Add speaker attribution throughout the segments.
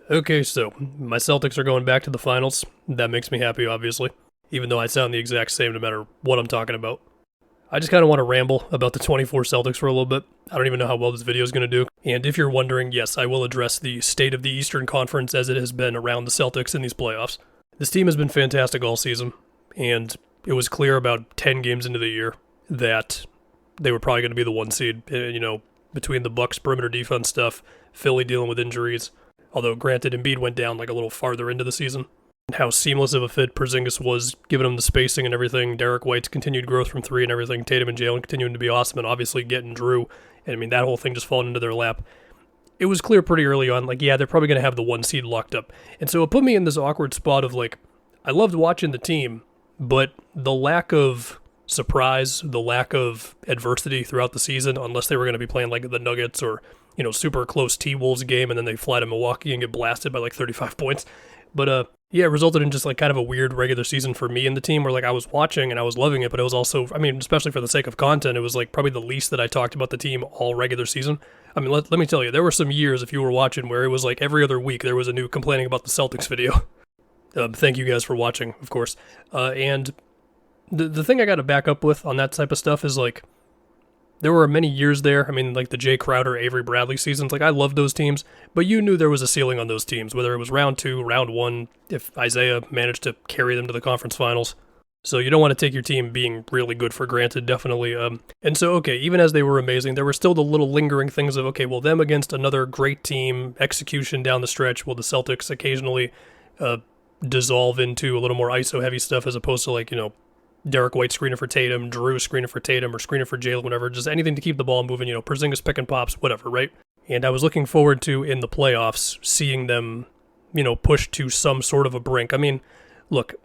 Speaker 1: Okay, so my Celtics are going back to the finals. That makes me happy, obviously, even though I sound the exact same no matter what I'm talking about. I just kind of want to ramble about the 24 Celtics for a little bit. I don't even know how well this video is going to do. And if you're wondering, yes, I will address the state of the Eastern Conference as it has been around the Celtics in these playoffs. This team has been fantastic all season, and it was clear about 10 games into the year that they were probably going to be the one seed, between the Bucks perimeter defense stuff, Philly dealing with injuries. Although, granted, Embiid went down like a little farther into the season. And how seamless of a fit Porzingis was, giving him the spacing and everything. Derek White's continued growth from three and everything. Tatum and Jalen continuing to be awesome, and obviously getting Drew. And I mean, that whole thing just falling into their lap. It was clear pretty early on, they're probably going to have the one seed locked up. And so it put me in this awkward spot of I loved watching the team, but the lack of surprise, the lack of adversity throughout the season, unless they were going to be playing like the Nuggets or super close T-Wolves game, and then they fly to Milwaukee and get blasted by 35 points. But it resulted in just kind of a weird regular season for me and the team where I was watching and I was loving it, but it was also, especially for the sake of content, it was probably the least that I talked about the team all regular season. Let me tell you, there were some years, if you were watching, where it was every other week there was a new complaining about the Celtics video. Thank you guys for watching, of course. And the thing I got to back up with on that type of stuff is there were many years there. The Jay Crowder, Avery Bradley seasons. I loved those teams, but you knew there was a ceiling on those teams, whether it was round 2, round 1, if Isaiah managed to carry them to the conference finals. So you don't want to take your team being really good for granted, definitely. And so, even as they were amazing, there were still the little lingering things of, them against another great team, execution down the stretch. Will the Celtics occasionally dissolve into a little more ISO-heavy stuff as opposed to, Derek White screening for Tatum, Drew screening for Tatum, or screening for Jalen, whatever, just anything to keep the ball moving, Porzingis pick and pops, whatever, right? And I was looking forward to, in the playoffs, seeing them, push to some sort of a brink. Look,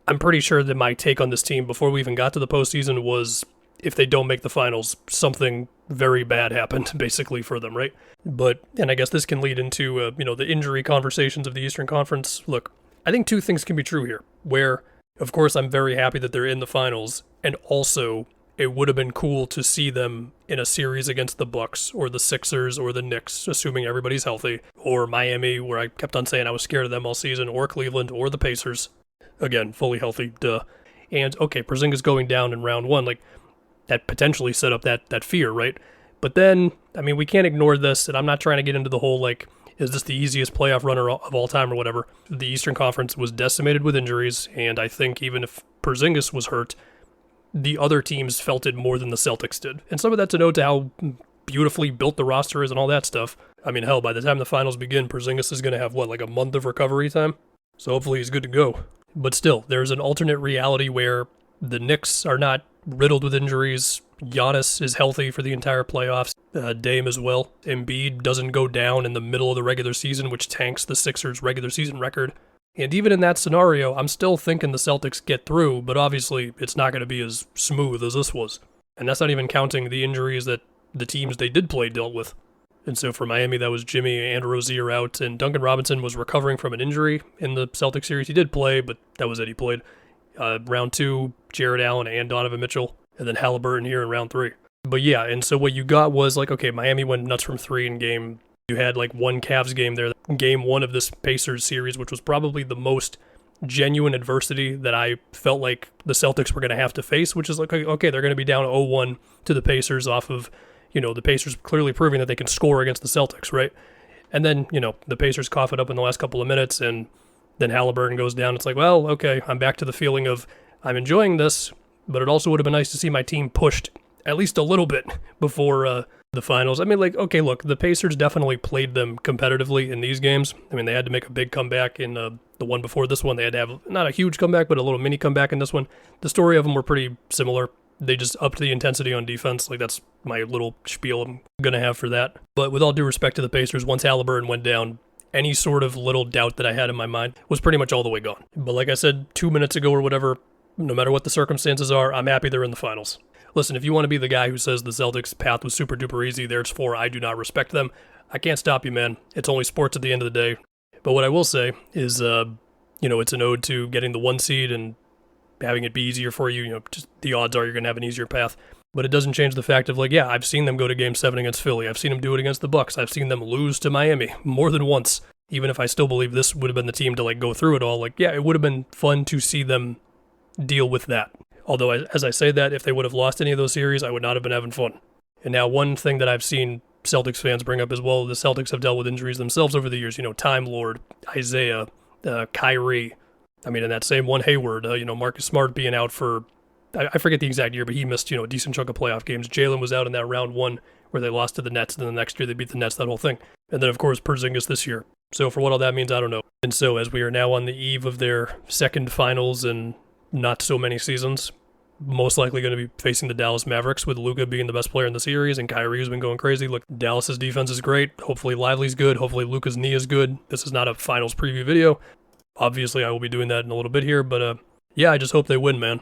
Speaker 1: I'm pretty sure that my take on this team before we even got to the postseason was, if they don't make the finals, something very bad happened, basically, for them, right? And I guess this can lead into, the injury conversations of the Eastern Conference. Look, I think two things can be true here, where of course, I'm very happy that they're in the finals, and also it would have been cool to see them in a series against the Bucks or the Sixers or the Knicks, assuming everybody's healthy, or Miami, where I kept on saying I was scared of them all season, or Cleveland, or the Pacers. Again, fully healthy, duh. And, Porzingis going down in round 1, that potentially set up that fear, right? But then, we can't ignore this, and I'm not trying to get into the whole, is this the easiest playoff runner of all time or whatever? The Eastern Conference was decimated with injuries, and I think even if Porzingis was hurt, the other teams felt it more than the Celtics did. And some of that's a note to how beautifully built the roster is and all that stuff. Hell, by the time the finals begin, Porzingis is going to have, a month of recovery time? So hopefully he's good to go. But still, there's an alternate reality where the Knicks are not riddled with injuries. Giannis is healthy for the entire playoffs. Dame as well. Embiid doesn't go down in the middle of the regular season, which tanks the Sixers' regular season record. And even in that scenario, I'm still thinking the Celtics get through, but obviously it's not going to be as smooth as this was. And that's not even counting the injuries that the teams they did play dealt with. And so for Miami, that was Jimmy and Rozier out, and Duncan Robinson was recovering from an injury in the Celtics series. He did play, but that was it. He played. Round 2, Jared Allen and Donovan Mitchell, and then Halliburton here in round 3. But yeah, and so what you got was Miami went nuts from 3 in game. You had one Cavs game there, game 1 of this Pacers series, which was probably the most genuine adversity that I felt like the Celtics were going to have to face, which is they're going to be down 0-1 to the Pacers off of, the Pacers clearly proving that they can score against the Celtics, right? And then, the Pacers cough it up in the last couple of minutes, and then Halliburton goes down. It's I'm back to the feeling of I'm enjoying this, but it also would have been nice to see my team pushed at least a little bit before the finals. Look, the Pacers definitely played them competitively in these games. They had to make a big comeback in the one before this one. They had to have not a huge comeback, but a little mini comeback in this one. The story of them were pretty similar. They just upped the intensity on defense. That's my little spiel I'm going to have for that. But with all due respect to the Pacers, once Halliburton went down, any sort of little doubt that I had in my mind was pretty much all the way gone. But like I said 2 minutes ago or whatever, no matter what the circumstances are, I'm happy they're in the finals. Listen, if you want to be the guy who says the Celtics' path was super duper easy, therefore I do not respect them, I can't stop you, man. It's only sports at the end of the day. But what I will say is, it's an ode to getting the 1 seed and having it be easier for you. Just the odds are you're going to have an easier path. But it doesn't change the fact of I've seen them go to Game 7 against Philly. I've seen them do it against the Bucks. I've seen them lose to Miami more than once. even if I still believe this would have been the team to like go through it all, like, yeah, it would have been fun to see them deal with that. Although, as I say that, if they would have lost any of those series, I would not have been having fun. And now one thing that I've seen Celtics fans bring up as well, the Celtics have dealt with injuries themselves over the years. Time Lord, Isaiah, Kyrie. I mean, in that same one, Hayward, Marcus Smart being out for, I forget the exact year, but he missed, a decent chunk of playoff games. Jalen was out in that round one where they lost to the Nets, and then the next year they beat the Nets, that whole thing. And then, of course, Porzingis this year. So for what all that means, I don't know. And so as we are now on the eve of their second finals in not so many seasons, most likely going to be facing the Dallas Mavericks with Luka being the best player in the series and Kyrie who's been going crazy. Look, Dallas's defense is great. Hopefully Lively's good. Hopefully Luka's knee is good. This is not a finals preview video. Obviously I will be doing that in a little bit here, but yeah, I just hope they win, man.